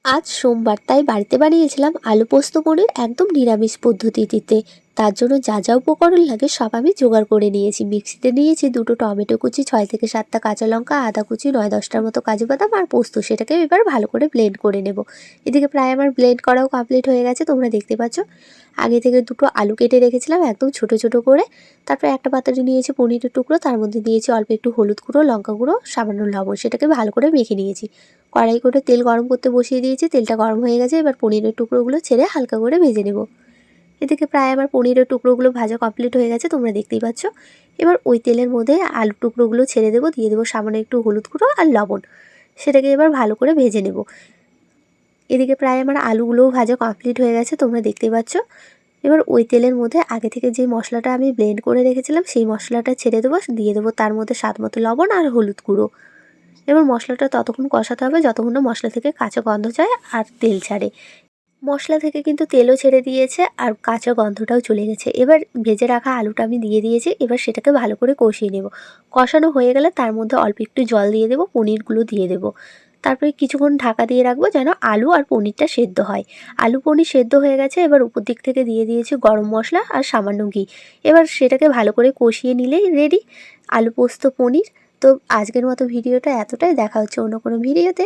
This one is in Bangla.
আজ সোমবার, তাই বাড়িতে বানিয়েছিলাম আলু পোস্ত পনির একদম নিরামিষ পদ্ধতিতে। তার জন্য যা যা উপকরণ লাগে সব আমি জোগাড় করে নিয়েছি। মিক্সিতে নিয়েছি দুটো টমেটো কুচি, 6 থেকে 7টা কাঁচা লঙ্কা, আদা কুচি, 9-10টার মতো কাজু বাদাম আর পোস্ত। সেটাকে এবার ভালো করে ব্লেন্ড করে নেব। এদিকে প্রায় আমার ব্লেন্ড করাও কমপ্লিট হয়ে গেছে, তোমরা দেখতে পাচ্ছ। আগে থেকে দুটো আলু কেটে রেখেছিলাম একদম ছোট ছোট করে। তারপর একটা পাত্রে নিয়েছি পনিরের টুকরো, তার মধ্যে দিয়েছি অল্প একটু হলুদ গুঁড়ো, লঙ্কা গুঁড়ো, সামান্য লবণ। সেটাকে ভালো করে মেখে নিয়েছি। কড়াই করে তেল গরম করতে বসিয়ে দিয়েছি। তেলটা গরম হয়ে গেছে, এবার পনিরের টুকরোগুলো ছেড়ে হালকা করে ভেজে নেব। এদিকে প্রায় আমার পনিরের টুকরোগুলো ভাজা কমপ্লিট হয়ে গেছে, তোমরা দেখতেই পাচ্ছ। এবার ওই তেলের মধ্যে আলুর টুকরোগুলো ছেড়ে দেবো, দিয়ে দেবো সামান্য একটু হলুদ গুঁড়ো আর লবণ। সেটাকে এবার ভালো করে ভেজে নেব। এদিকে প্রায় আমার আলুগুলোও ভাজা কমপ্লিট হয়ে গেছে, তোমরা দেখতেই পাচ্ছ। এবার ওই তেলের মধ্যে আগে থেকে যে মশলাটা আমি ব্লেন্ড করে রেখেছিলাম সেই মশলাটা ছেড়ে দেবো, দিয়ে দেবো তার মধ্যে স্বাদ মতো লবণ আর হলুদ গুঁড়ো। এবার মশলাটা ততক্ষণ কষাতে হবে যতক্ষণ না মশলা থেকে কাঁচা গন্ধ যায় আর তেল ছাড়ে। মশলা থেকে কিন্তু তেলও ছেড়ে দিয়েছে আর কাঁচা গন্ধটাও চলে গেছে। এবার ভেজে রাখা আলুটা আমি দিয়ে দিয়েছি। এবার সেটাকে ভালো করে কষিয়ে নেব। কষানো হয়ে গেলে তার মধ্যে অল্প একটু জল দিয়ে দেবো, পনিরগুলো দিয়ে দেবো। তারপরে কিছুক্ষণ ঢাকা দিয়ে রাখবো যেন আলু আর পনিরটা সেদ্ধ হয়। আলু পনির সেদ্ধ হয়ে গেছে, এবার উপর দিক থেকে দিয়ে দিয়েছি গরম মশলা আর সামান্য ঘি। এবার সেটাকে ভালো করে কষিয়ে নিলেই রেডি আলু পোস্ত পনির। তো আজকের মতো ভিডিওটা এতটাই, দেখা হচ্ছে অন্য কোনো ভিডিওতে।